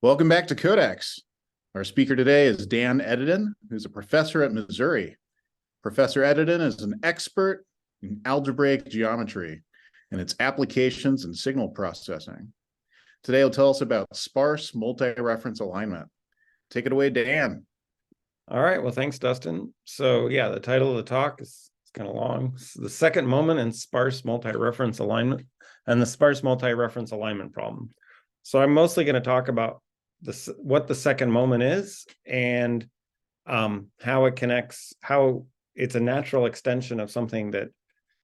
Welcome back to Codex. Our speaker today is Dan Edidin, who's a professor at Missouri. Professor Edidin is an expert in algebraic geometry and its applications in signal processing. Today he'll tell us about sparse multi-reference alignment. Take it away, Dan. All right, well, thanks, Dustin. So yeah, the title of the talk is kind of long. It's the second moment in sparse multi-reference alignment and the sparse multi-reference alignment problem. So I'm mostly going to talk about what the second moment is and how it connects, how it's a natural extension of something that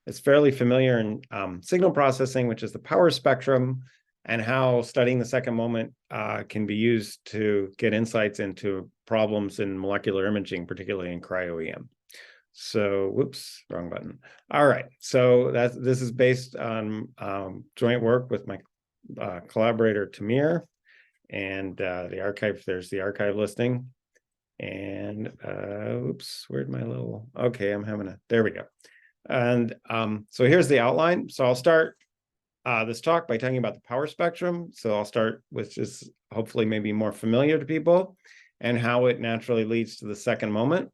is fairly familiar in signal processing, which is the power spectrum, and how studying the second moment can be used to get insights into problems in molecular imaging, particularly in cryo-EM. So, whoops, wrong button. All right, so this is based on joint work with my collaborator Tamir, and the archive. There's the archive listing, and oops, where'd my little? Okay, I'm having a. There we go. And so here's the outline. So I'll start this talk by talking about the power spectrum. So I'll start with just hopefully maybe more familiar to people and how it naturally leads to the second moment.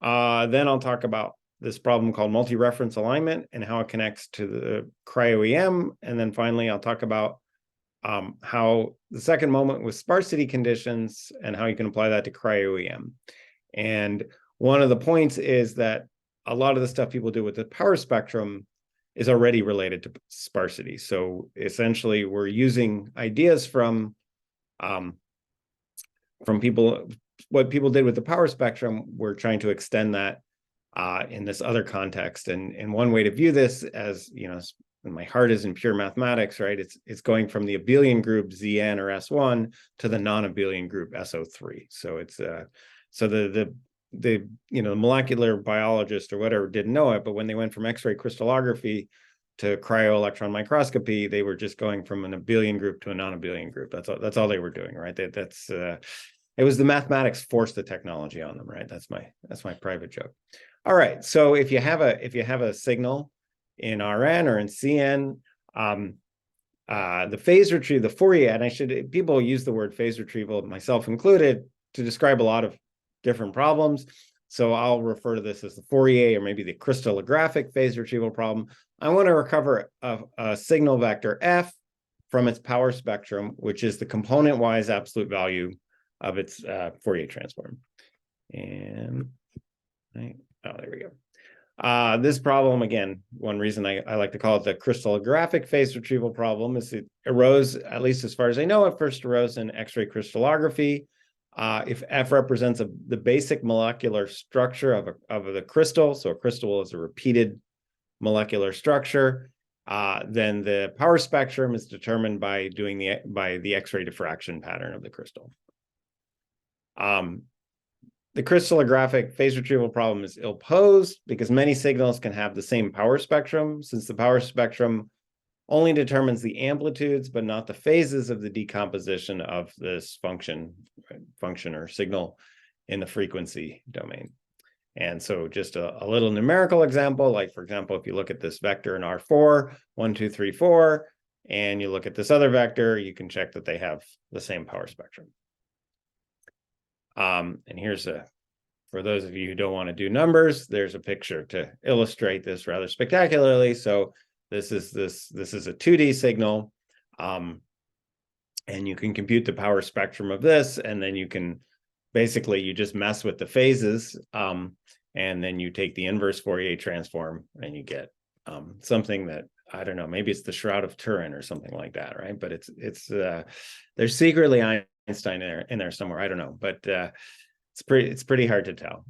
Then I'll talk about this problem called multi-reference alignment and how it connects to the cryo-EM. And then finally, I'll talk about how the second moment with sparsity conditions and how you can apply that to cryo-EM. And one of the points is that a lot of the stuff people do with the power spectrum is already related to sparsity. So essentially, we're using ideas from people. What people did with the power spectrum, we're trying to extend that in this other context. And one way to view this, as you know, my heart is in pure mathematics, right? It's going from the abelian group Zn or S1 to the non-abelian group SO3. So it's so the molecular biologist or whatever didn't know it, but when they went from X-ray crystallography to cryo-electron microscopy, they were just going from an abelian group to a non-abelian group. That's all they were doing, right? It was the mathematics forced the technology on them, right? That's my private joke. All right, so if you have a signal in Rn or in Cn, the phase retrieval, the Fourier, and people use the word phase retrieval, myself included, to describe a lot of different problems. So I'll refer to this as the Fourier or maybe the crystallographic phase retrieval problem. I want to recover a signal vector f from its power spectrum, which is the component-wise absolute value of its Fourier transform. And there we go. This problem, again, one reason I like to call it the crystallographic phase retrieval problem is it arose, at least as far as I know, it first arose in X-ray crystallography. If F represents the basic molecular structure of the crystal, so a crystal is a repeated molecular structure, then the power spectrum is determined by the X-ray diffraction pattern of the crystal. The crystallographic phase retrieval problem is ill-posed because many signals can have the same power spectrum, since the power spectrum only determines the amplitudes, but not the phases of the decomposition of this function or signal in the frequency domain. And so just a little numerical example, like for example, if you look at this vector in R4, 1, 2, 3, 4, and you look at this other vector, you can check that they have the same power spectrum. And here's for those of you who don't want to do numbers, there's a picture to illustrate this rather spectacularly. So this is a 2D signal, and you can compute the power spectrum of this, and then you can basically you just mess with the phases, and then you take the inverse Fourier transform, and you get something that I don't know, maybe it's the Shroud of Turin or something like that, right? But it's there's secretly Einstein in there somewhere, I don't know, but it's pretty hard to tell.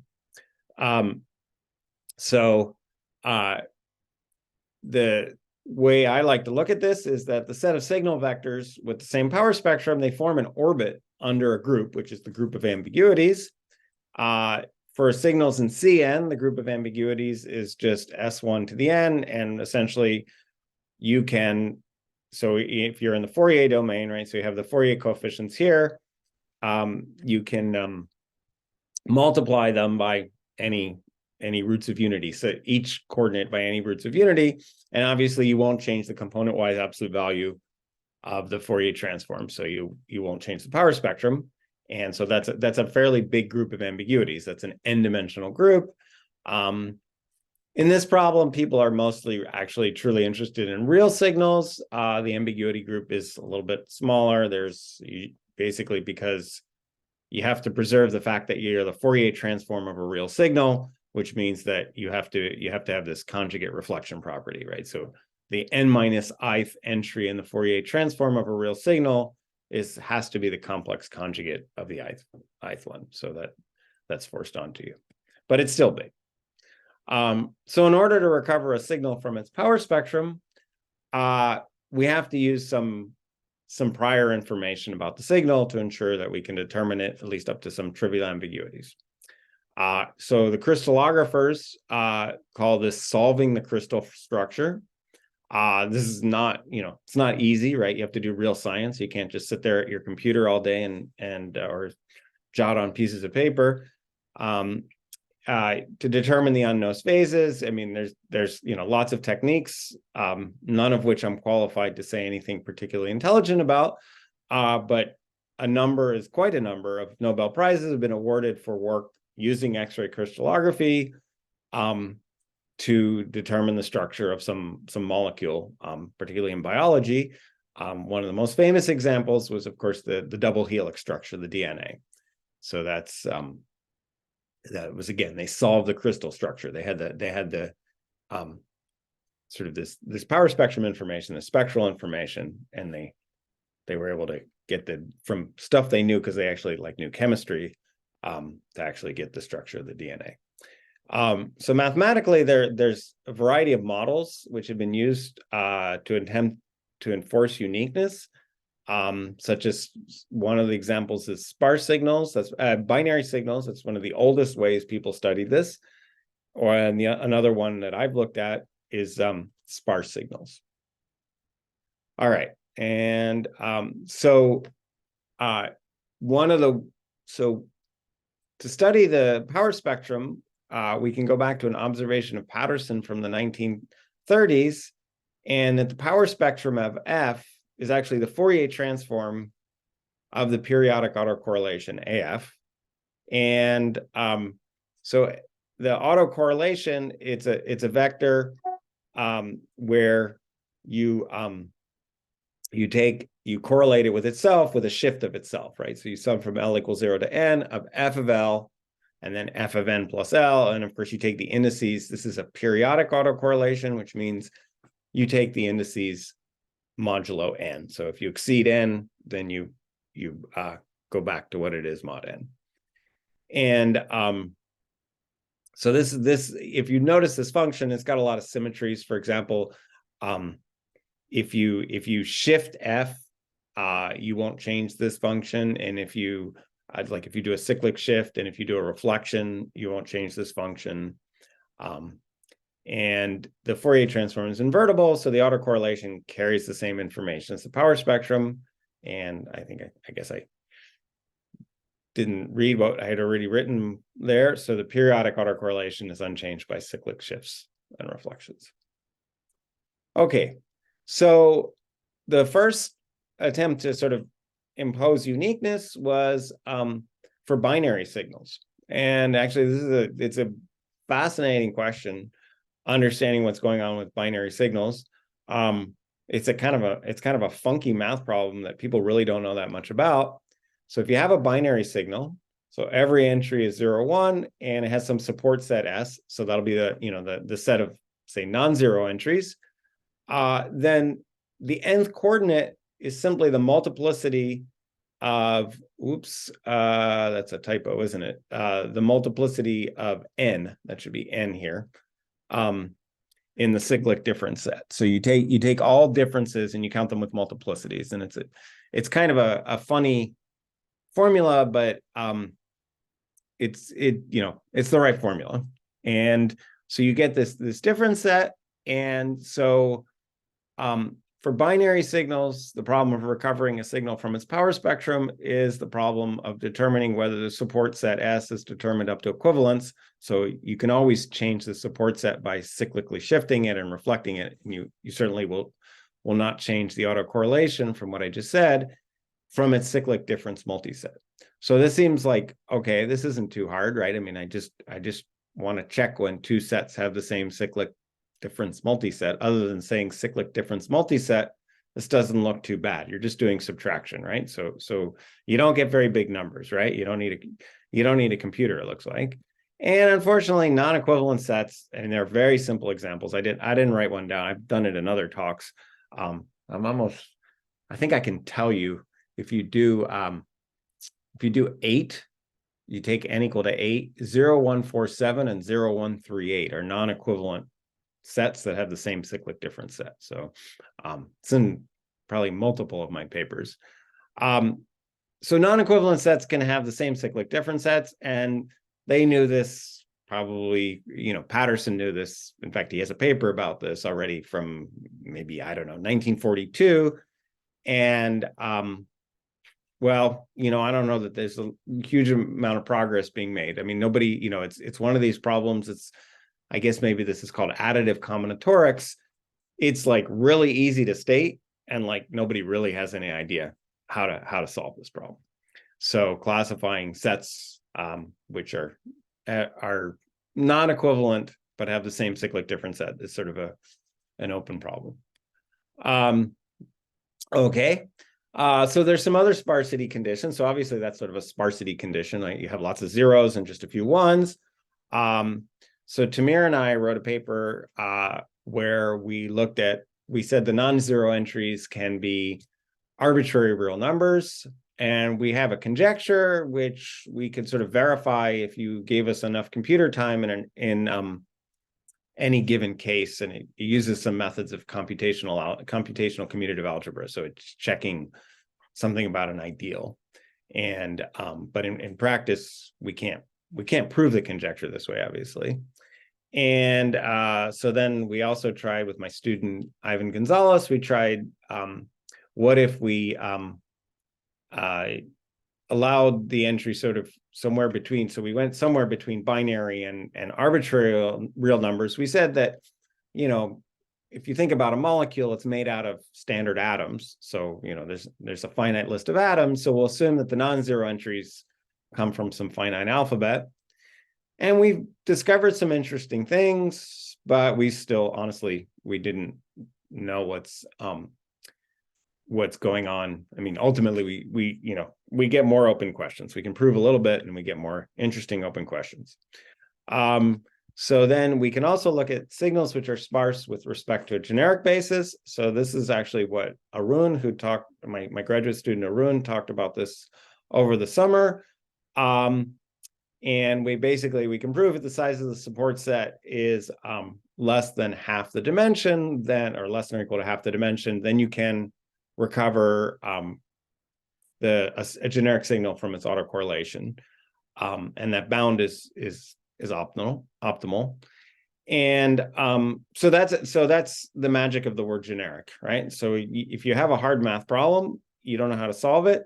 The way I like to look at this is that the set of signal vectors with the same power spectrum, they form an orbit under a group, which is the group of ambiguities. For signals in Cn, the group of ambiguities is just S1 to the n, and essentially you can, so if you're in the Fourier domain, right, so you have the Fourier coefficients here, you can multiply them by any roots of unity. So each coordinate by any roots of unity, and obviously you won't change the component-wise absolute value of the Fourier transform. So you won't change the power spectrum. And so that's a fairly big group of ambiguities. That's an n-dimensional group. In this problem, people are mostly actually truly interested in real signals. The ambiguity group is a little bit smaller. There's basically because you have to preserve the fact that you're the Fourier transform of a real signal, which means that you have to have this conjugate reflection property, right? So the n minus ith entry in the Fourier transform of a real signal has to be the complex conjugate of the ith one. So that's forced onto you, but it's still big. So in order to recover a signal from its power spectrum, we have to use some prior information about the signal to ensure that we can determine it, at least up to some trivial ambiguities. So the crystallographers call this solving the crystal structure. This is not, it's not easy, right? You have to do real science. You can't just sit there at your computer all day and or jot on pieces of paper. To determine the unknown phases, I mean, there's lots of techniques, none of which I'm qualified to say anything particularly intelligent about, but quite a number of Nobel Prizes have been awarded for work using X-ray crystallography to determine the structure of some molecule, particularly in biology. One of the most famous examples was, of course, the double helix structure, the DNA. So that was, again, they solved the crystal structure. They had the sort of this power spectrum information, the spectral information, and they were able to get from stuff they knew, because they actually knew chemistry, to actually get the structure of the DNA. So mathematically, there's a variety of models which have been used to attempt to enforce uniqueness. Such as one of the examples is sparse signals, that's binary signals. That's one of the oldest ways people studied this. Another one that I've looked at is sparse signals. All right, and so to study the power spectrum, we can go back to an observation of Patterson from the 1930s, and that the power spectrum of F is actually the Fourier transform of the periodic autocorrelation AF. And so the autocorrelation, it's a vector where you correlate it with itself with a shift of itself, right? So you sum from L equals 0 to N of F of L, and then F of N plus L. And of course, you take the indices. This is a periodic autocorrelation, which means you take the indices modulo N. So if you exceed N, then you go back to what it is mod N. And so this, if you notice this function, it's got a lot of symmetries. For example, if you shift F, you won't change this function. And if you do a cyclic shift, and if you do a reflection, you won't change this function. And the Fourier transform is invertible, so the autocorrelation carries the same information as the power spectrum. And I guess I didn't read what I had already written there. So the periodic autocorrelation is unchanged by cyclic shifts and reflections. Okay, so the first attempt to sort of impose uniqueness was for binary signals. And actually, it's a fascinating question, understanding what's going on with binary signals. It's kind of a funky math problem that people really don't know that much about. So if you have a binary signal, so every entry is 0, 1, and it has some support set S, so that'll be the set of, say, non-zero entries, then the nth coordinate is simply the multiplicity of, that's a typo, isn't it? The multiplicity of n, that should be n here, in the cyclic difference set. So you take all differences and you count them with multiplicities, and it's kind of a funny formula, but it's the right formula. And so you get this difference set. And so for binary signals, the problem of recovering a signal from its power spectrum is the problem of determining whether the support set S is determined up to equivalence. So you can always change the support set by cyclically shifting it and reflecting it. And you certainly will will not change the autocorrelation from what I just said from its cyclic difference multiset. So this seems like, okay, this isn't too hard, right? I mean, I just want to check when two sets have the same cyclic difference multiset. Other than saying cyclic difference multiset, this doesn't look too bad. You're just doing subtraction, right? So you don't get very big numbers, right? You don't need a computer, it looks like. And unfortunately, non-equivalent sets, and they're very simple examples. I didn't write one down. I've done it in other talks. I think I can tell you if you do 8, you take n equal to 8, 0, 1, 4, 7, and 0, 1, 3, 8 are non-equivalent sets that have the same cyclic difference set. So it's in probably multiple of my papers. So non-equivalent sets can have the same cyclic difference sets, and they knew this probably, Patterson knew this. In fact, he has a paper about this already from maybe, I don't know, 1942. And well, I don't know that there's a huge amount of progress being made. I mean, nobody, it's one of these problems. I guess maybe this is called additive combinatorics. It's like really easy to state, and like nobody really has any idea how to solve this problem. So classifying sets which are non-equivalent but have the same cyclic difference set is sort of an open problem. Okay. So there's some other sparsity conditions. So obviously that's sort of a sparsity condition. Like you have lots of zeros and just a few ones. So Tamir and I wrote a paper where we said the non-zero entries can be arbitrary real numbers. And we have a conjecture, which we could sort of verify if you gave us enough computer time in any given case. And it uses some methods of computational commutative algebra. So it's checking something about an ideal. And but in practice, we can't prove the conjecture this way, obviously. And so then we also tried with my student, Ivan Gonzalez, we tried, what if we allowed the entry sort of somewhere between, so we went somewhere between binary and arbitrary real numbers. We said that, if you think about a molecule, it's made out of standard atoms. So, there's a finite list of atoms. So we'll assume that the non-zero entries come from some finite alphabet. And we discovered some interesting things, but we still, honestly, we didn't know what's going on. I mean, ultimately, we get more open questions. We can prove a little bit, and we get more interesting open questions. So then we can also look at signals which are sparse with respect to a generic basis. So this is actually what Arun, who talked, my graduate student Arun, talked about this over the summer. And we can prove that the size of the support set is less than half the dimension, or less than or equal to half the dimension, then you can recover a generic signal from its autocorrelation, and that bound is optimal. And so that's the magic of the word generic, right? So if you have a hard math problem, you don't know how to solve it,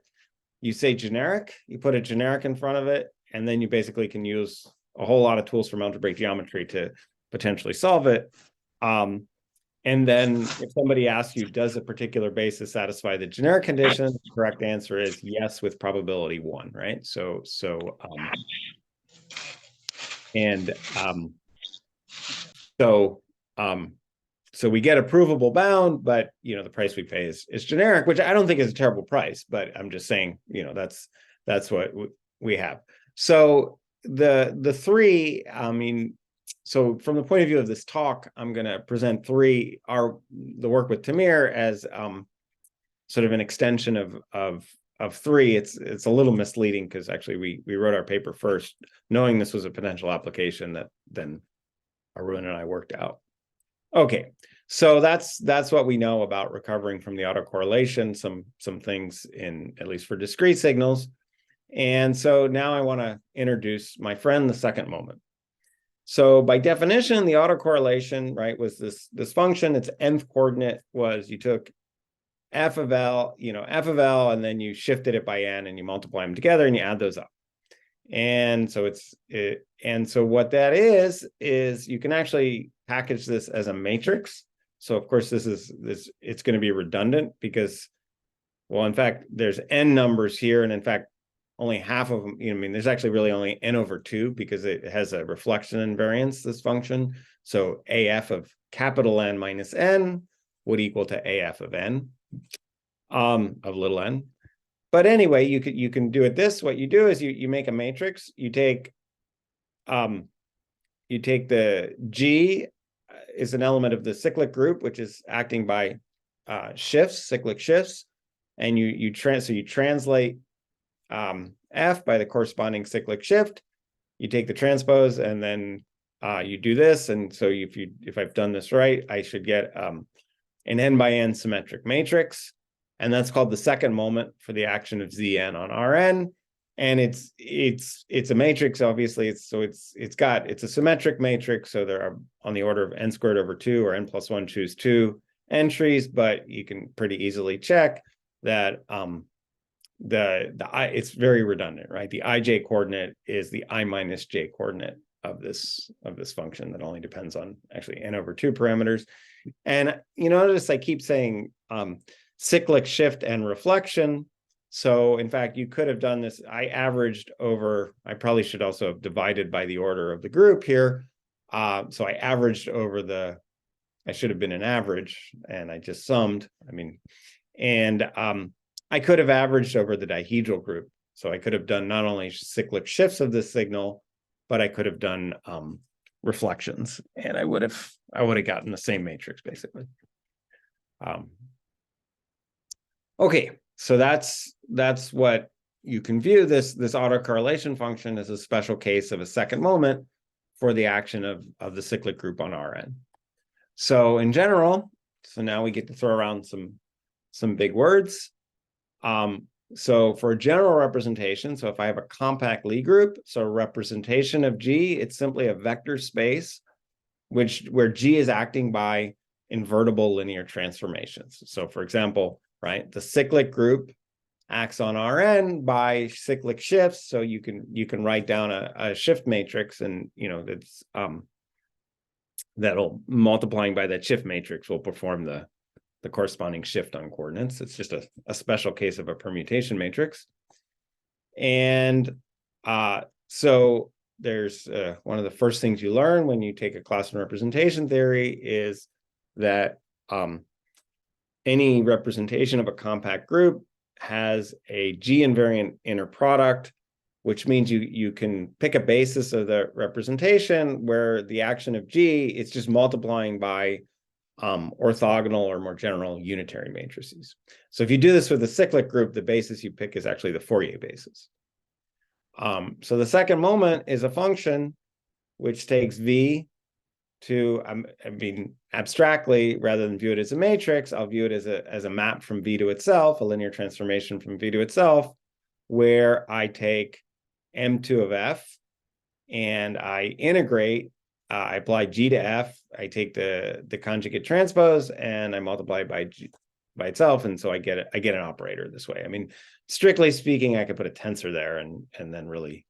you say generic, you put a generic in front of it, and then you basically can use a whole lot of tools from algebraic geometry to potentially solve it. And then if somebody asks you, does a particular basis satisfy the generic condition? The correct answer is yes, with probability 1, right? So we get a provable bound, but the price we pay is generic, which I don't think is a terrible price, but I'm just saying, that's what we have. So the three, so from the point of view of this talk, I'm going to present the work with Tamir as sort of an extension of 3. It's a little misleading because actually we wrote our paper first, knowing this was a potential application that then Arun and I worked out. Okay, so that's what we know about recovering from the autocorrelation, some things at least for discrete signals. And so now I want to introduce my friend, the second moment. So by definition, the autocorrelation, right, was this function. Its nth coordinate was you took f of L, and then you shifted it by n and you multiply them together and you add those up. And so so what that is you can actually package this as a matrix. So of course, it's going to be redundant because, well, in fact, there's n numbers here, and in fact, only half of them, I mean, there's actually really only n over 2 because it has a reflection invariance, this function. So AF of capital N minus n would equal to AF of n, of little n. But anyway, you can do it this. What you do is you make a matrix. You take the G is an element of the cyclic group, which is acting by shifts, cyclic shifts, and you translate F by the corresponding cyclic shift. You take the transpose, and then you do this. And so if I've done this right, I should get an n by n symmetric matrix, and that's called the second moment for the action of Zn on Rn. And it's a matrix. Obviously, it's a symmetric matrix. So there are on the order of n squared over 2 or n plus 1 choose 2 entries, but you can pretty easily check that it's very redundant, right? The ij coordinate is the I minus j coordinate of this function that only depends on actually n over 2 parameters. And you notice I keep saying cyclic shift and reflection. So in fact, you could have done this. I probably should also have divided by the order of the group here. So I averaged over I should have been an average, and I just summed. I mean, and I could have averaged over the dihedral group. So I could have done not only cyclic shifts of this signal, but I could have done reflections, and I would have gotten the same matrix basically. Okay, so that's what you can view this autocorrelation function as a special case of a second moment for the action of the cyclic group on Rn. So in general, so now we get to throw around some big words. So for a general representation, so if I have a compact Lie group, so a representation of G, it's simply a vector space where G is acting by invertible linear transformations. So for example, right, the cyclic group acts on Rn by cyclic shifts. So you can write down a shift matrix, and that's that'll multiplying by that shift matrix will perform the corresponding shift on coordinates. It's just a special case of a permutation matrix. And so there's one of the first things you learn when you take a class in representation theory is that any representation of a compact group has a G invariant inner product, which means you can pick a basis of the representation where the action of G, it's just multiplying by orthogonal or more general unitary matrices. So if you do this with a cyclic group, the basis you pick is actually the Fourier basis. So the second moment is a function which takes V to, I mean, abstractly, rather than view it as a matrix, I'll view it as a map from V to itself, a linear transformation from V to itself, where I take M2 of F and I integrate, I apply G to F, I take the conjugate transpose and I multiply by G by itself, and so I get an operator this way. I mean, strictly speaking, I could put a tensor there and then really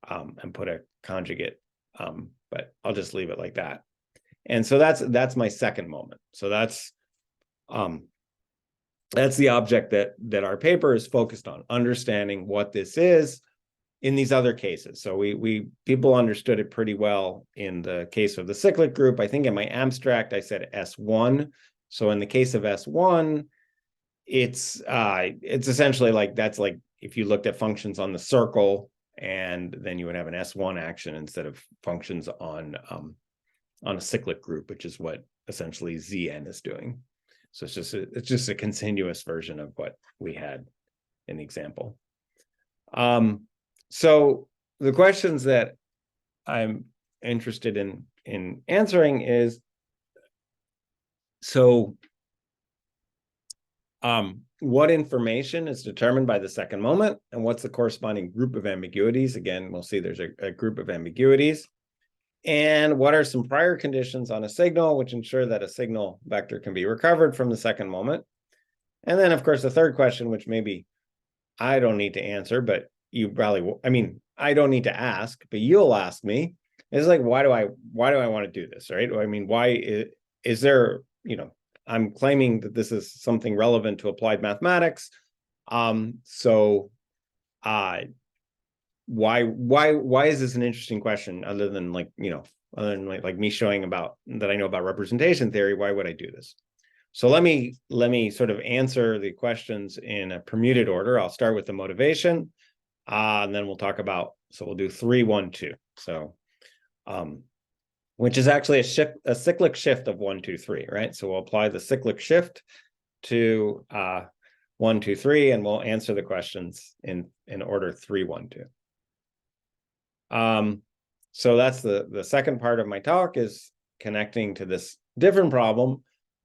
and put a conjugate, but I'll just leave it like that. And so that's my second moment. So that's the object that our paper is focused on, understanding what this is in these other cases. So people understood it pretty well in the case of the cyclic group. I think in my abstract I said S1. So in the case of S1, it's essentially like, that's like if you looked at functions on the circle, and then you would have an S1 action instead of functions on a cyclic group, which is what essentially Zn is doing. So it's just a continuous version of what we had in the example. So the questions that I'm interested in answering is, so what information is determined by the second moment, and what's the corresponding group of ambiguities? Again, we'll see there's a group of ambiguities. And what are some prior conditions on a signal which ensure that a signal vector can be recovered from the second moment? And then, of course, the third question, which maybe I don't need to answer, but you probably will, I mean, I don't need to ask, but you'll ask me, is like, why do I want to do this, right? I mean, why is there, I'm claiming that this is something relevant to applied mathematics. So why is this an interesting question other than other than like me showing about that I know about representation theory? Why would I do this? So let me sort of answer the questions in a permuted order. I'll start with the motivation, and then we'll talk about, so we'll do 3, 1, 2. So which is actually a cyclic shift of 1, 2, 3, right? So we'll apply the cyclic shift to 1, 2, 3, and we'll answer the questions in order 3, 1, 2. So that's the second part of my talk, is connecting to this different problem,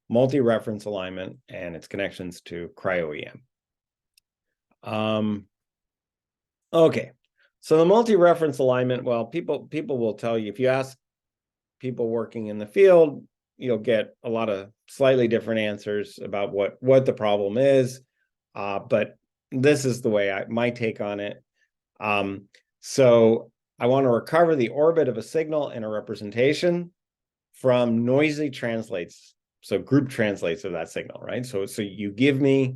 multi-reference alignment, and its connections to cryo-EM. Okay, so the multi-reference alignment, well, people will tell you, if you ask people working in the field, you'll get a lot of slightly different answers about what the problem is, but this is the way my take on it. So I want to recover the orbit of a signal in a representation from noisy translates, so group translates of that signal, right? So you give me,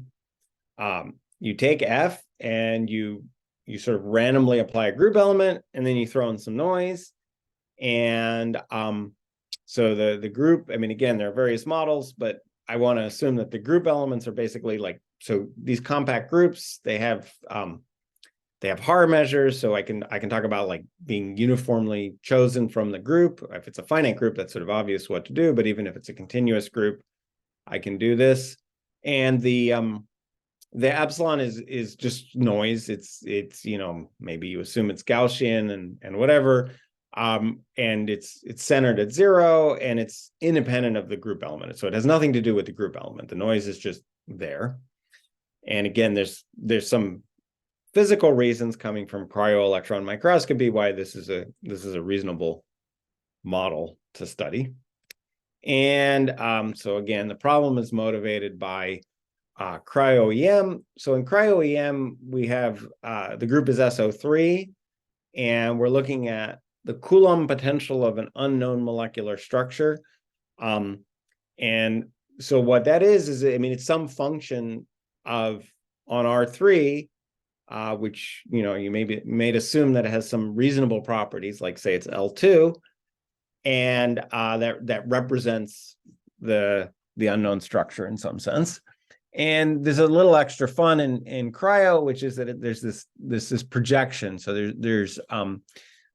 you take F and you sort of randomly apply a group element, and then you throw in some noise. And so the group, I mean, again, there are various models, but I want to assume that the group elements are basically like, so these compact groups, they have Haar measures. So I can talk about like being uniformly chosen from the group. If it's a finite group, that's sort of obvious what to do, but even if it's a continuous group, I can do this. And the epsilon is just noise. It's maybe you assume it's Gaussian and whatever. And it's centered at 0, and it's independent of the group element. So it has nothing to do with the group element. The noise is just there. And again, there's some physical reasons coming from cryo-electron microscopy why this is a reasonable model to study. And so again, the problem is motivated by cryo-EM. So in cryo-EM, we have the group is SO3, and we're looking at the Coulomb potential of an unknown molecular structure. And so what that is, I mean, it's some function on R3, which, you may assume that it has some reasonable properties, like say it's L2, and that represents the unknown structure in some sense. And there's a little extra fun in cryo, which is that there's this projection. So there's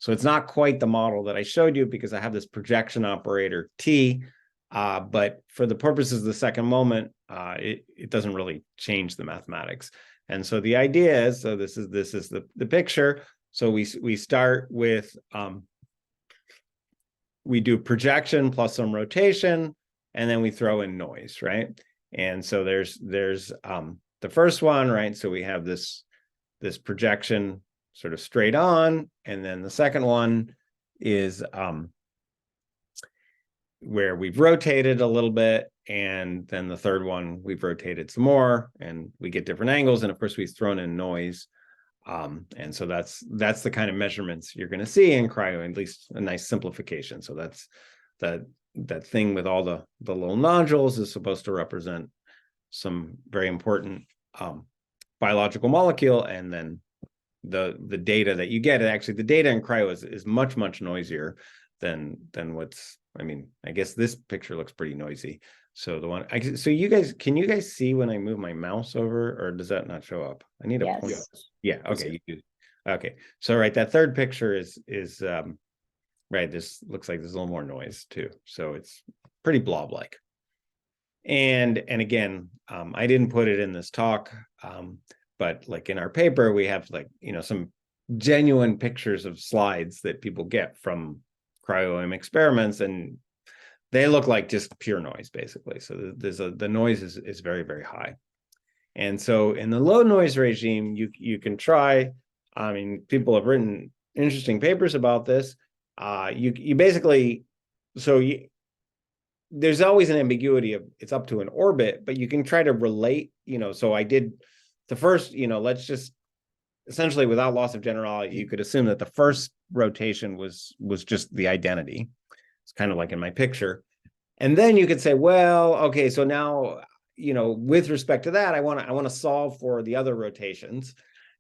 so it's not quite the model that I showed you, because I have this projection operator T, but for the purposes of the second moment, it doesn't really change the mathematics. And so the idea is, so this is the picture. So we start with we do projection plus some rotation, and then we throw in noise, right? And so there's the first one, right? So we have this projection sort of straight on, and then the second one is where we've rotated a little bit, and then the third one we've rotated some more, and we get different angles, and of course we've thrown in noise. And so that's the kind of measurements you're going to see in cryo, at least a nice simplification. So that's that thing with all the little nodules is supposed to represent some very important biological molecule, and then the data that you get, actually the data in cryo is much noisier than what's, I mean, I guess this picture looks pretty noisy. So so can you guys see when I move my mouse over, or does that not show up? I need a point. Yeah, okay, you do. Okay, so right, that third picture is right, this looks like there's a little more noise too. So it's pretty blob-like. And again, I didn't put it in this talk, but like in our paper, we have like, some genuine pictures of slides that people get from cryo-EM experiments, and they look like just pure noise, basically. So the noise is very, very high. And so in the low noise regime, you can try, I mean, people have written interesting papers about this. You basically, there's always an ambiguity of it's up to an orbit, but you can try to relate, so I did the first, let's just essentially, without loss of generality, you could assume that the first rotation was just the identity. It's kind of like in my picture. And then you could say, well, okay, so now, with respect to that, I want to solve for the other rotations.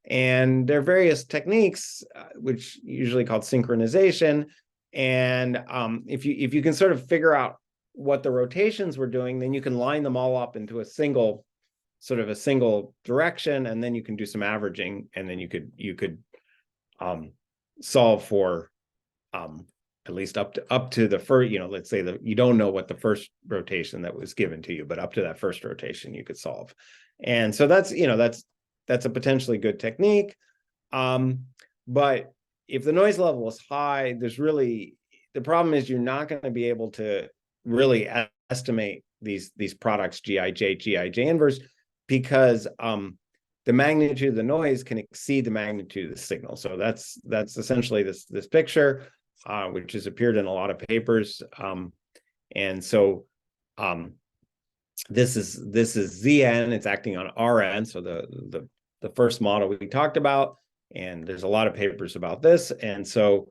And there are various techniques, which usually called synchronization. And if you can sort of figure out what the rotations were doing, then you can line them all up into a single direction, and then you can do some averaging, and then you could solve for at least up to the first, let's say that you don't know what the first rotation that was given to you, but up to that first rotation you could solve. And so that's a potentially good technique. But if the noise level is high, the problem is you're not going to be able to really estimate these products, Gij inverse, because the magnitude of the noise can exceed the magnitude of the signal. So that's essentially this picture, which has appeared in a lot of papers. And so this is Zn, it's acting on Rn, so the first model we talked about, and there's a lot of papers about this. And so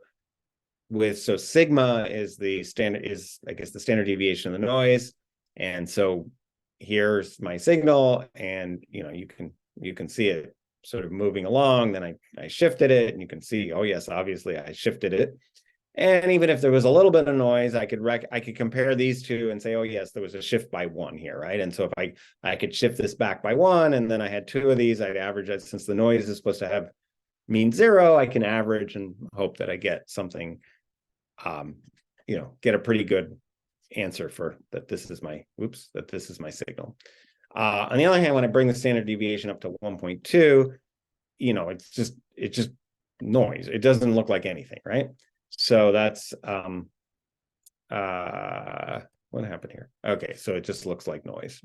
sigma is the standard, I guess the standard deviation of the noise. And so here's my signal, and you can see it sort of moving along. Then I shifted it, and you can see, oh yes, obviously I shifted it. And even if there was a little bit of noise, I could compare these two and say, oh yes, there was a shift by 1 here, right? And so if I could shift this back by 1, and then I had 2 of these, I'd average it. Since the noise is supposed to have mean 0, I can average and hope that I get something, get a pretty good answer for that. This is my signal. On the other hand, when I bring the standard deviation up to 1.2, it's just noise. It doesn't look like anything, right? So that's what happened here. Okay, so it just looks like noise.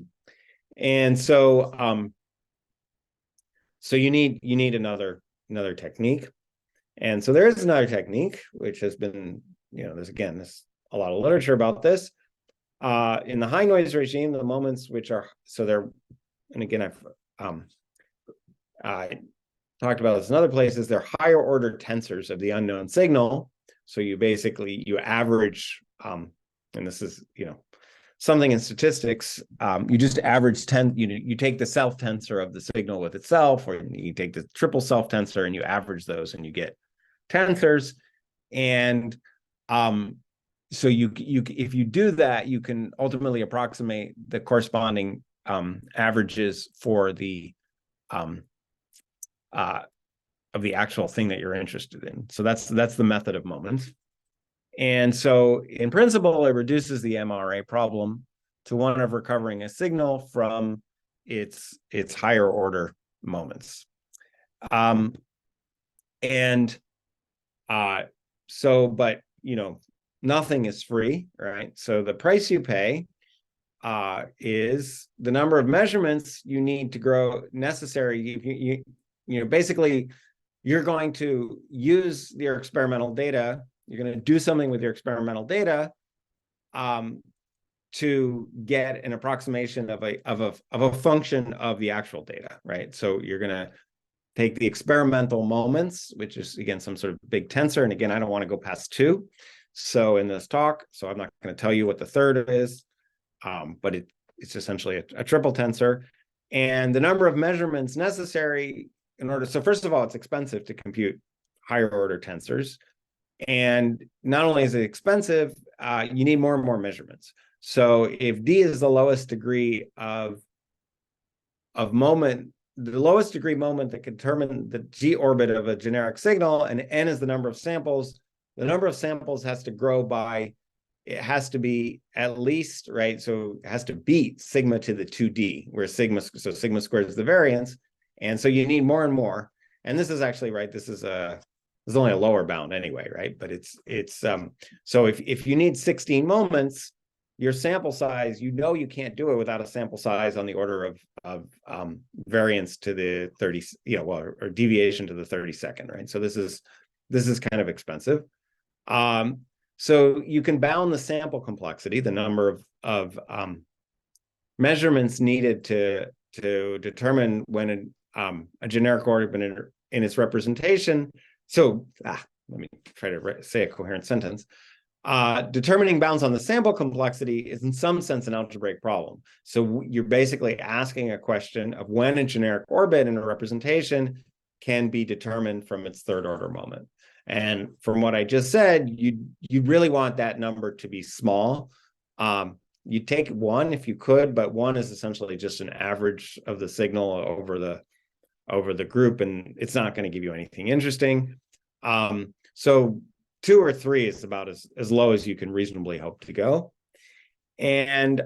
And so so you need another technique. And so there is another technique which has been, there's a lot of literature about this. In the high noise regime, the moments which are, and again, I talked about this in other places, they're higher order tensors of the unknown signal. So you average, and this is, something in statistics, you just average you take the self tensor of the signal with itself, or you take the triple self tensor and you average those and you get tensors. And so if you do that, you can ultimately approximate the corresponding averages for the of the actual thing that you're interested in. So that's the method of moments. And so in principle, it reduces the MRA problem to one of recovering a signal from its higher order moments. But nothing is free, right? So the price you pay is the number of measurements you need to grow necessary. Basically, you're going to use your experimental data. You're going to do something with your experimental data to get an approximation of a function of the actual data, right? So you're going to take the experimental moments, which is again some sort of big tensor, and again I don't want to go past 2. So in this talk, so I'm not going to tell you what the third is, but it's essentially a triple tensor, and the number of measurements necessary in order. So first of all, it's expensive to compute higher order tensors. And not only is it expensive, you need more and more measurements. So if D is the lowest degree of moment, the lowest degree moment that can determine the G orbit of a generic signal, and N is the number of samples, the number of samples has to grow by, it has to be at least, right? So it has to beat sigma to the 2D, where sigma squared is the variance. And so you need more and more. And this is actually, right, this is only a lower bound anyway, right? But it's so if you need 16 moments, your sample size, you can't do it without a sample size on the order of variance to the 30, or deviation to the 32nd, right? So this is kind of expensive. So you can bound the sample complexity, the number of measurements needed to determine when a generic order in its representation. So let me try to say a coherent sentence. Determining bounds on the sample complexity is in some sense an algebraic problem. So you're basically asking a question of when a generic orbit in a representation can be determined from its third order moment. And from what I just said, you really want that number to be small. You take 1 if you could, but 1 is essentially just an average of the signal over the group, and it's not going to give you anything interesting. So 2 or 3 is about as low as you can reasonably hope to go. And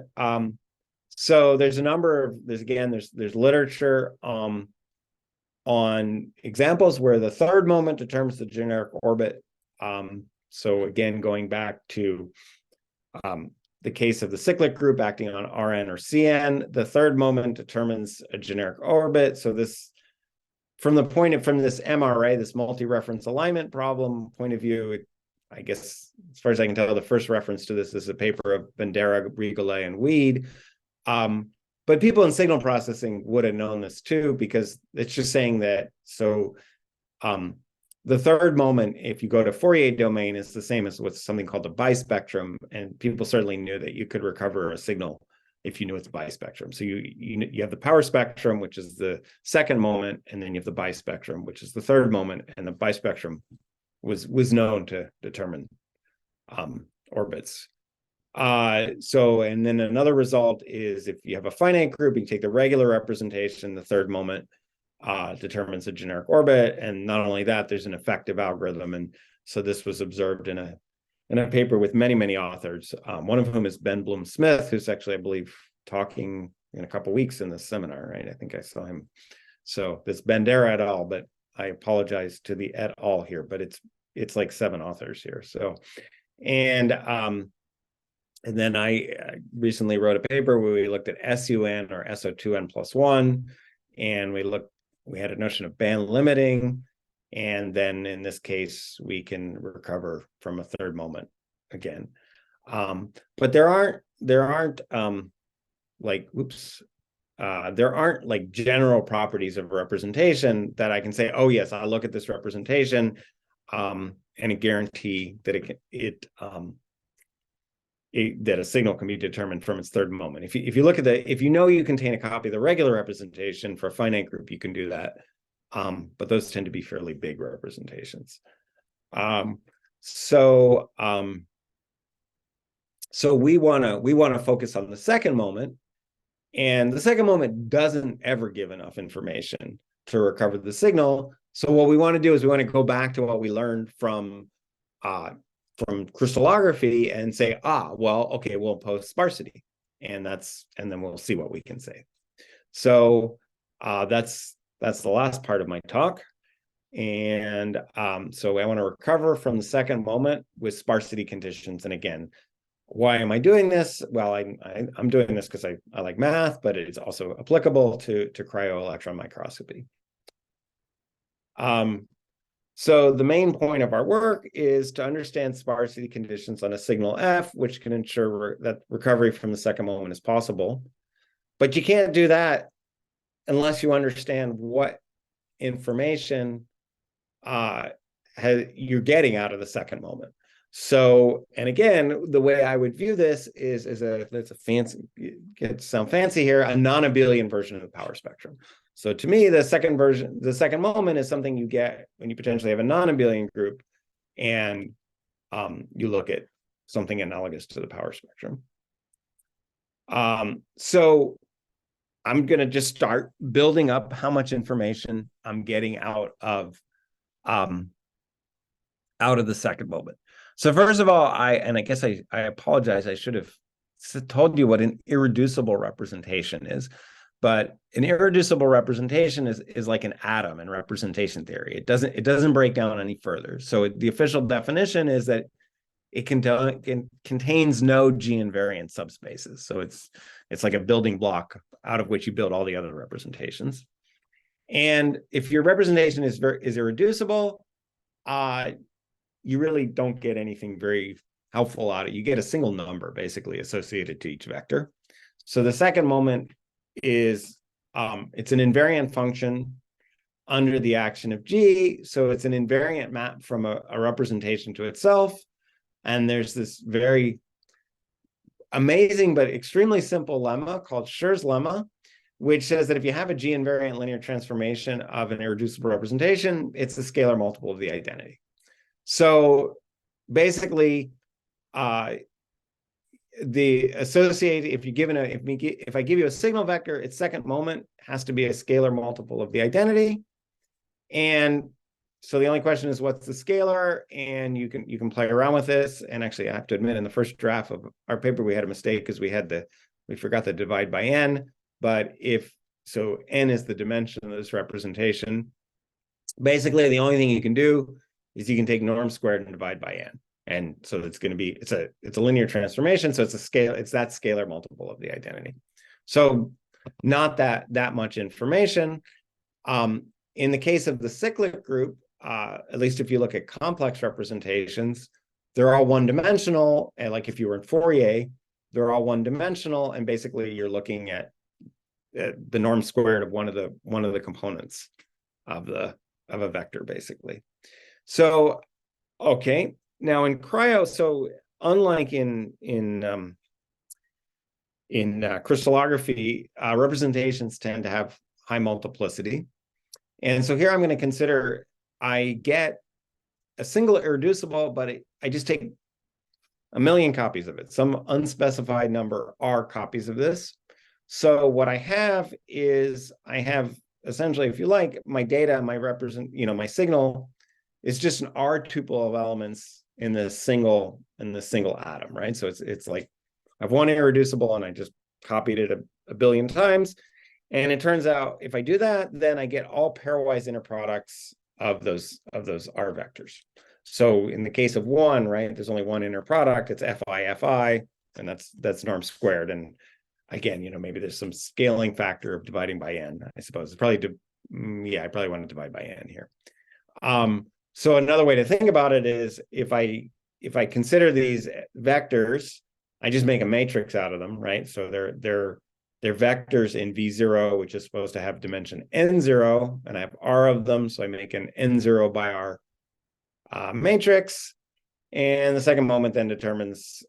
so there's a number of, there's literature on examples where the third moment determines the generic orbit. So again, going back to the case of the cyclic group acting on Rn or Cn, the third moment determines a generic orbit. So this, from this MRA, this multi-reference alignment problem point of view, I guess, as far as I can tell, the first reference to this is a paper of Bandera, Rigolet, and Weed. But people in signal processing would have known this too, because it's just saying that, so the third moment, if you go to Fourier domain, is the same as what's something called a bispectrum, and people certainly knew that you could recover a signal if you knew it's bispectrum. So you have the power spectrum, which is the second moment, and then you have the bispectrum, which is the third moment, and the bispectrum was known to determine orbits. And then another result is if you have a finite group, you take the regular representation, the third moment determines a generic orbit. And not only that, there's an effective algorithm. And so this was observed in a paper with many, many authors, one of whom is Ben Bloom-Smith, who's actually, I believe, talking in a couple of weeks in this seminar, right? I think I saw him. So this Bandera et al., but I apologize to the et al. Here, but it's like 7 authors here. So, and then I recently wrote a paper where we looked at SUN or SO2n plus 1, and we had a notion of band limiting, and then in this case we can recover from a third moment again. But there aren't like general properties of representation that I can say, oh yes, I look at this representation and a guarantee that that a signal can be determined from its third moment. If you look at if you know you contain a copy of the regular representation for a finite group, you can do that. But those tend to be fairly big representations. So we want to focus on the second moment, and the second moment doesn't ever give enough information to recover the signal. So what we want to do is we want to go back to what we learned from crystallography and say, well, okay, we'll impose sparsity, and then we'll see what we can say. So that's the last part of my talk. And so I want to recover from the second moment with sparsity conditions. And again, why am I doing this? Well, I'm doing this because I like math, but it's also applicable to cryo-electron microscopy. So the main point of our work is to understand sparsity conditions on a signal F, which can ensure that recovery from the second moment is possible. But you can't do that unless you understand what information you're getting out of the second moment. So, and again, the way I would view this is it's a fancy, get sound fancy here, a non-abelian version of the power spectrum. So to me, the second moment is something you get when you potentially have a non-abelian group, and you look at something analogous to the power spectrum. So I'm going to just start building up how much information I'm getting out of the second moment. So first of all, I guess I apologize. I should have told you what an irreducible representation is. But an irreducible representation is like an atom in representation theory. It doesn't break down any further. So the official definition is that it contains no G invariant subspaces. So it's like a building block out of which you build all the other representations. And if your representation is irreducible, you really don't get anything very helpful out of it. You get a single number basically associated to each vector. So the second moment is it's an invariant function under the action of G. So it's an invariant map from a representation to itself. And there's this very amazing but extremely simple lemma called Schur's lemma, which says that if you have a G-invariant linear transformation of an irreducible representation, it's the scalar multiple of the identity. So basically, the associated, if I give you a signal vector, its second moment has to be a scalar multiple of the identity. And so the only question is, what's the scalar? And you can play around with this. And actually, I have to admit, in the first draft of our paper, we had a mistake because we forgot to divide by n. But so n is the dimension of this representation. Basically, the only thing you can do is you can take norm squared and divide by n. And so it's going to be, it's a linear transformation. So it's that scalar multiple of the identity. So not that much information. In the case of the cyclic group, at least if you look at complex representations, they're all one-dimensional. And like if you were in Fourier, they're all one-dimensional. And basically you're looking at the norm squared of one of the components of a vector, basically. So, okay. Now in cryo, so unlike in crystallography, representations tend to have high multiplicity. And so here I'm going to consider, I get a single irreducible, but I just take a million copies of it. Some unspecified number are copies of this. So what I have is, I have essentially, if you like, my data, my signal is just an R tuple of elements in this single atom, right? So it's like I have one irreducible and I just copied it a billion times. And it turns out if I do that, then I get all pairwise inner products of those R vectors. So in the case of one, right, there's only one inner product, it's Fi, and that's norm squared. And again, maybe there's some scaling factor of dividing by n, I suppose. It's probably, I probably want to divide by n here. So another way to think about it is if I consider these vectors, I just make a matrix out of them, right? So they're vectors in V0, which is supposed to have dimension n0, and I have R of them, so I make an n0 by R matrix. And the second moment then determines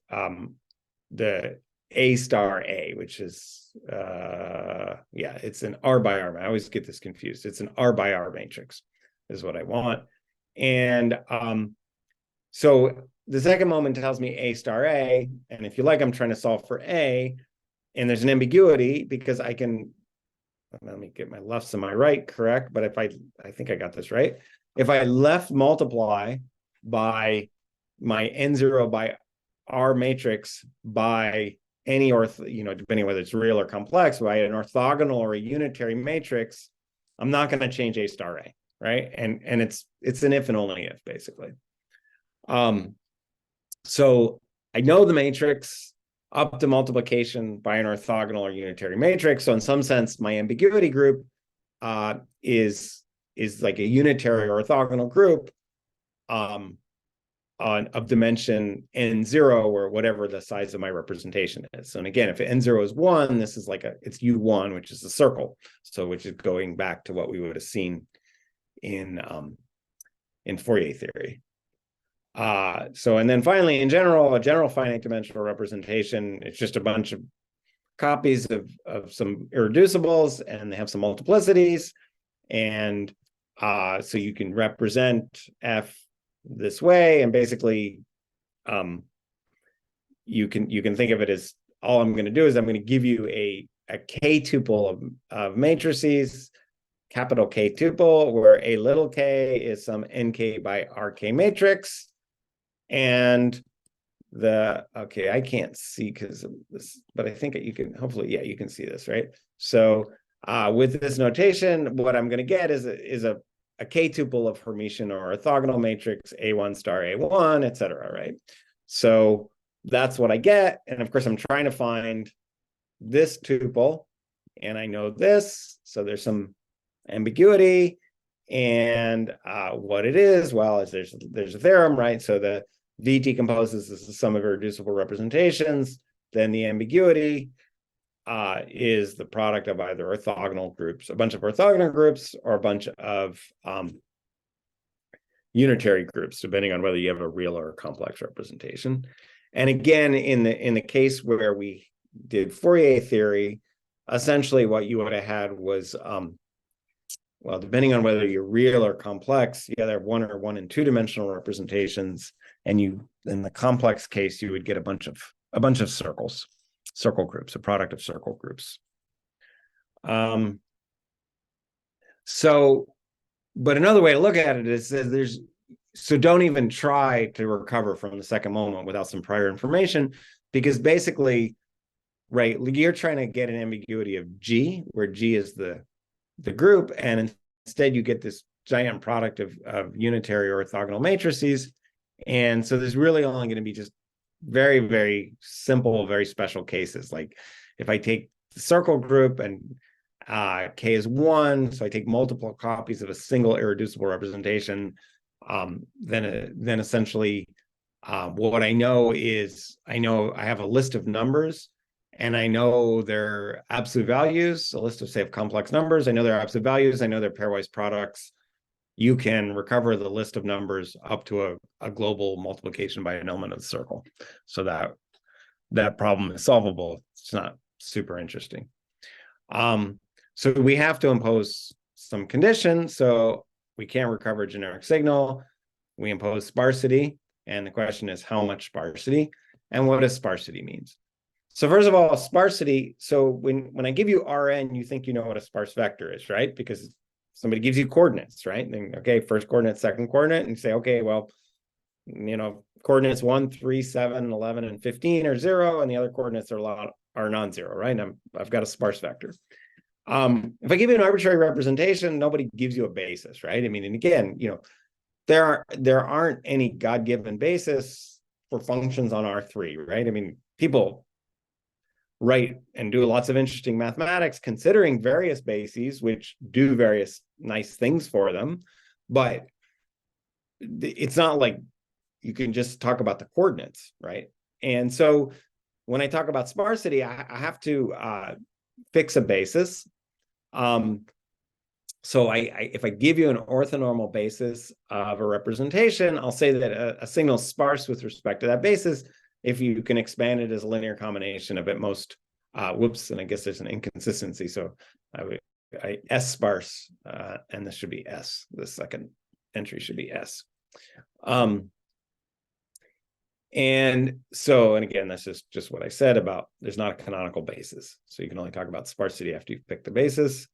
the A star A, which is, it's an R by R. I always get this confused. It's an R by R matrix is what I want. And so the second moment tells me A star A. And if you like, I'm trying to solve for A. And there's an ambiguity because let me get my lefts and my right correct. But if I think I got this right. If I left multiply by my N0 by R matrix by any depending whether it's real or complex, by an orthogonal or a unitary matrix, I'm not going to change A star A, right? And it's an if and only if, basically. So I know the matrix up to multiplication by an orthogonal or unitary matrix. So in some sense, my ambiguity group is like a unitary or orthogonal group of dimension n0 or whatever the size of my representation is. So, and again, if n0 is 1, this is it's U1, which is a circle. So which is going back to what we would have seen in Fourier theory. So, and then finally, in general, a general finite dimensional representation, it's just a bunch of copies of some irreducibles, and they have some multiplicities. And so you can represent F this way, and basically you can think of it as, all I'm going to do is I'm going to give you a K tuple of matrices, capital K tuple, where a little k is some nk by rk matrix. And I can't see because of this, but I think you can, hopefully, you can see this, right? So with this notation, what I'm going to get is a K tuple of Hermitian or orthogonal matrix, A1 star A1, et cetera, right? So that's what I get. And of course, I'm trying to find this tuple, and I know this. So there's some ambiguity. And what it is, well, is there's a theorem, right? So the V decomposes as the sum of irreducible representations. Then the ambiguity is the product of either orthogonal groups, a bunch of orthogonal groups, or a bunch of unitary groups, depending on whether you have a real or a complex representation. And again, in the case where we did Fourier theory, essentially what you would have had was, well, depending on whether you're real or complex, you either have one or one and two dimensional representations, and you, in the complex case, you would get a bunch of circle groups, a product of circle groups. So, but another way to look at it is that so don't even try to recover from the second moment without some prior information, because basically, right, you're trying to get an ambiguity of G, where G is the group, and instead you get this giant product of unitary orthogonal matrices. And so there's really only going to be just very, very simple, very special cases. Like if I take the circle group and K is 1, so I take multiple copies of a single irreducible representation, then essentially what I know is I have a list of numbers, and I know their absolute values, a list of, say, of complex numbers. I know their absolute values. I know their pairwise products. You can recover the list of numbers up to a global multiplication by an element of the circle. So that problem is solvable. It's not super interesting. So we have to impose some conditions. So we can't recover a generic signal. We impose sparsity. And the question is, how much sparsity? And what does sparsity means? So first of all, sparsity. So when I give you Rn, you think you know what a sparse vector is, right? Because somebody gives you coordinates, right? And, okay, first coordinate, second coordinate, and you say, okay, well, coordinates 1, 3, 7, 11, and 15 are 0, and the other coordinates are non-zero, right? And I've got a sparse vector. If I give you an arbitrary representation, nobody gives you a basis, right? I mean, and again, there aren't any God-given basis for functions on R3, right? I mean, people write and do lots of interesting mathematics considering various bases, which do various nice things for them, but it's not like you can just talk about the coordinates, right? And so when I talk about sparsity, I have to fix a basis. So if I give you an orthonormal basis of a representation, I'll say that a signal is sparse with respect to that basis if you can expand it as a linear combination of at most, whoops, and I guess there's an inconsistency. So I S sparse, and this should be S. The second entry should be S. And again, that's just what I said about there's not a canonical basis. So you can only talk about sparsity after you've picked the basis.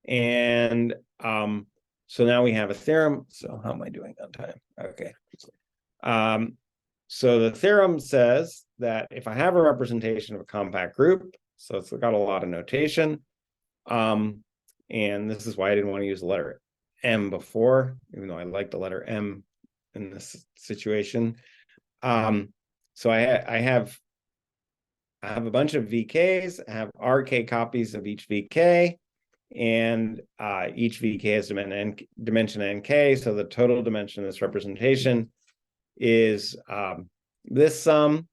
And so now we have a theorem. So how am I doing on time? Okay. So the theorem says that if I have a representation of a compact group, so it's got a lot of notation, and this is why I didn't want to use the letter M before, even though I like the letter M in this situation. So I have a bunch of VKs. I have RK copies of each VK, and each VK has dimension NK. So the total dimension of this representation is this sum,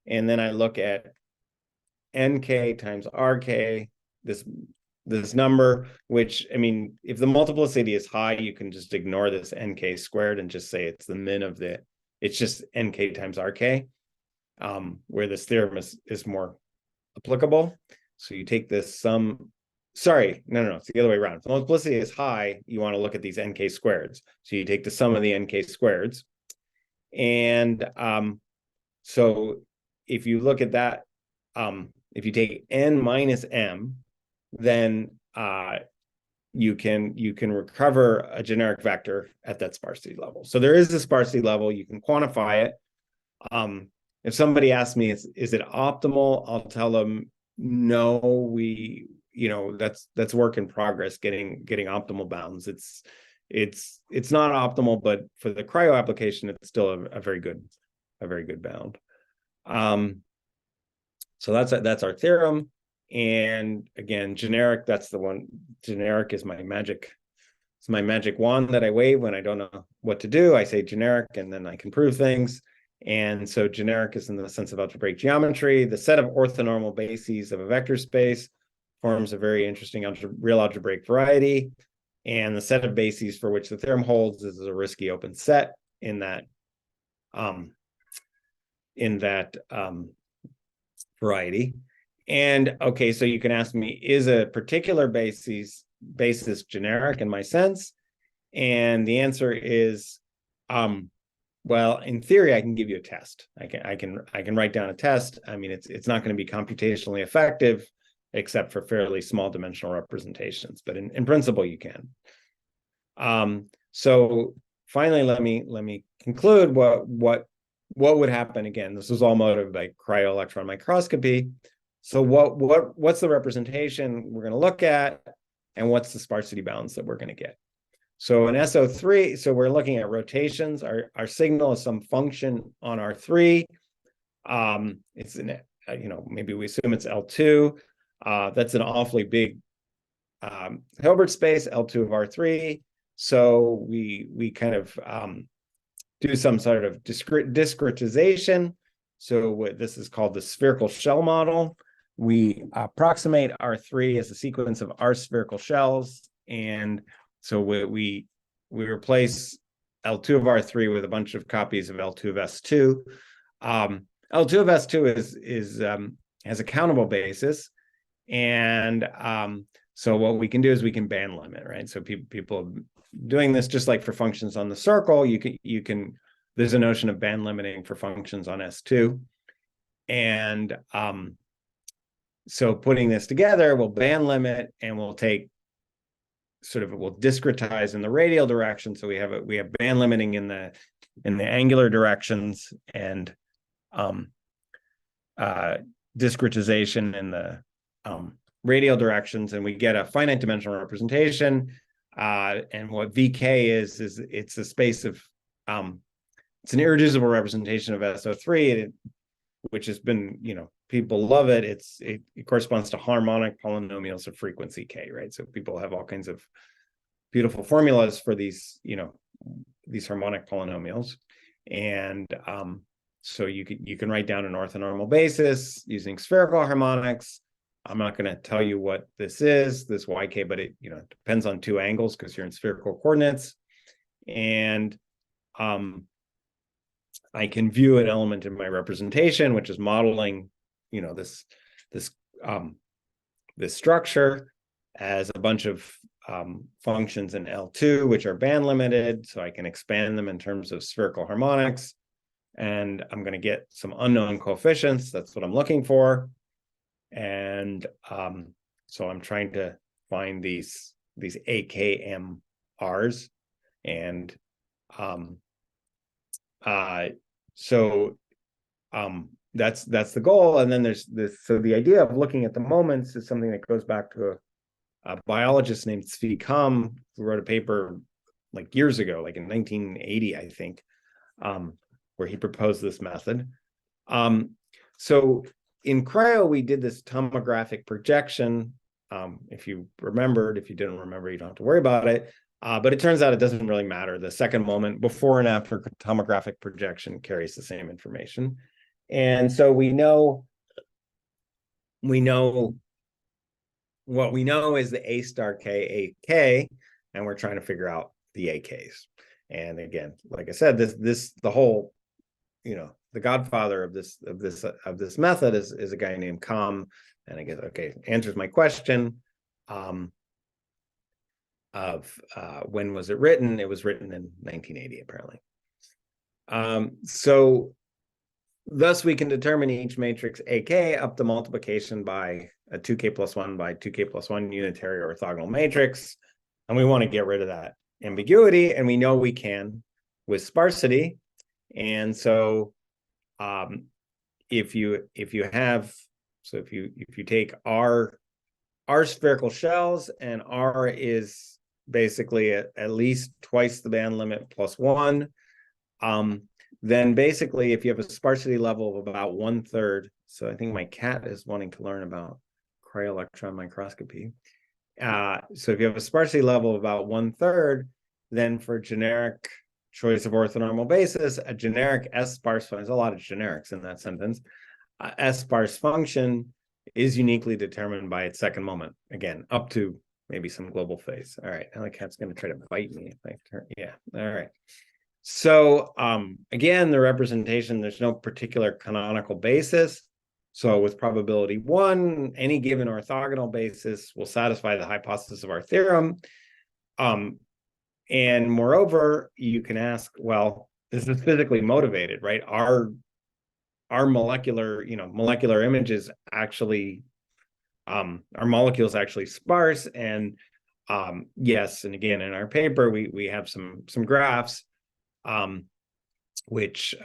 and then I look at NK times RK, this number, which, I mean, if the multiplicity is high, you can just ignore this NK squared and just say it's the min of it's just NK times RK, where this theorem is more applicable. So you take this sum, sorry, no, it's the other way around. If the multiplicity is high, you want to look at these NK squareds. So you take the sum of the NK squareds. And so if you look at that, if you take n minus m, then you can recover a generic vector at that sparsity level. So there is a sparsity level. You can quantify it. If somebody asks me, is it optimal? I'll tell them, no, that's work in progress, getting optimal bounds. It's not optimal, but for the cryo application, it's still a very good bound. So that's our theorem. And again, generic, that's the one. Generic is my magic. It's my magic wand that I wave when I don't know what to do. I say generic, and then I can prove things. And so generic is in the sense of algebraic geometry. The set of orthonormal bases of a vector space forms a very interesting real algebraic variety. And the set of bases for which the theorem holds is a risky open set in that variety. And okay, so you can ask me, is a particular basis generic in my sense? And the answer is, well, in theory, I can give you a test. I can write down a test. I mean, it's not going to be computationally effective, except for fairly small dimensional representations. But in principle, you can. So finally, let me conclude what would happen. Again, this was all motivated by cryo-electron microscopy. So what's the representation we're going to look at, and what's the sparsity bounds that we're going to get? So in SO3, so we're looking at rotations. Our signal is some function on R3. It's an, maybe we assume it's L2. That's an awfully big Hilbert space, L2 of R3. So we kind of do some sort of discretization. So this is called the spherical shell model. We approximate R3 as a sequence of R spherical shells, and so we replace L2 of R3 with a bunch of copies of L2 of S2. L2 of S2 has a countable basis, and so what we can do is we can band limit, right? So people doing this just like for functions on the circle. You can there's a notion of band limiting for functions on S2, and so putting this together, we'll band limit and we'll take we'll discretize in the radial direction. So we have band limiting in the angular directions, and discretization in the radial directions, and we get a finite dimensional representation. And what VK is it's a space of it's an irreducible representation of SO3, which has been, people love it. It corresponds to harmonic polynomials of frequency K, right? So people have all kinds of beautiful formulas for these, these harmonic polynomials. And so you can write down an orthonormal basis using spherical harmonics. I'm not going to tell you what this is, this YK, but it depends on two angles because you're in spherical coordinates. And I can view an element in my representation, which is modeling, this structure as a bunch of functions in L2, which are band limited. So I can expand them in terms of spherical harmonics, and I'm going to get some unknown coefficients. That's what I'm looking for. And so I'm trying to find these AKMRs, and that's the goal. And then there's this. So the idea of looking at the moments is something that goes back to a biologist named Zvi Kam, who wrote a paper like years ago, like in 1980, I think, where he proposed this method. So in cryo, we did this tomographic projection. If you remembered, if you didn't remember, you don't have to worry about it. But it turns out it doesn't really matter. The second moment before and after tomographic projection carries the same information. And so we know what we know is the A star K, AK, and we're trying to figure out the AKs. And again, like I said, the whole, the godfather of this method is a guy named Kam. And I guess, okay, answers my question of when was it written? It was written in 1980, apparently. So thus we can determine each matrix AK up to multiplication by a 2K plus 1 by 2K plus 1 unitary orthogonal matrix. And we want to get rid of that ambiguity, and we know we can with sparsity. And so if you take R spherical shells, and R is basically at least twice the band limit plus 1, then basically if you have a sparsity level of about 1/3, so I think my cat is wanting to learn about cryo-electron microscopy. So if you have a sparsity level of about 1/3, then for generic choice of orthonormal basis, a generic S-sparse function, there's a lot of generics in that sentence, S-sparse function is uniquely determined by its second moment, again, up to maybe some global phase. All right, now the cat's going to try to bite me if I turn. Yeah, all right. So again, the representation, there's no particular canonical basis. So with probability 1, any given orthogonal basis will satisfy the hypothesis of our theorem. And moreover, you can ask, well, this is physically motivated, right? Our molecular, molecular images actually, our molecules actually sparse. And yes, and again, in our paper, we have some graphs which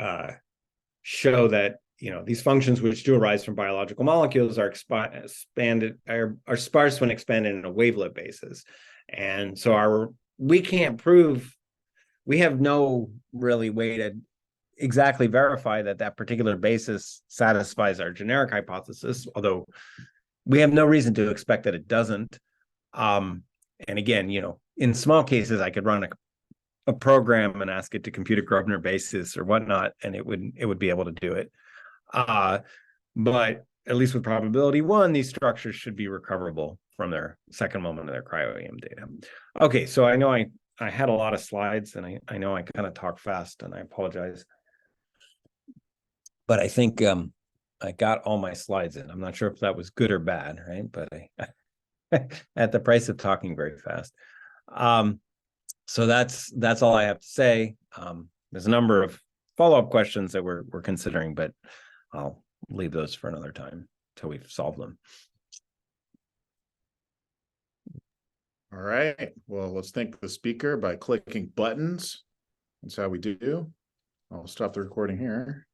show that these functions which do arise from biological molecules are sparse when expanded in a wavelet basis. And so we can't prove, we have no really way to exactly verify that particular basis satisfies our generic hypothesis, although we have no reason to expect that it doesn't. And again, in small cases, I could run a program and ask it to compute a Grosvenor basis or whatnot, and it would be able to do it. But at least with probability 1, these structures should be recoverable from their second moment of their cryo-EM data. Okay, so I know I had a lot of slides, and I know I kind of talk fast, and I apologize. But I think I got all my slides in. I'm not sure if that was good or bad, right? But at the price of talking very fast. So that's all I have to say. There's a number of follow-up questions that we're considering, but I'll leave those for another time until we've solved them. All right. Well, let's thank the speaker by clicking buttons. That's how we do. I'll stop the recording here.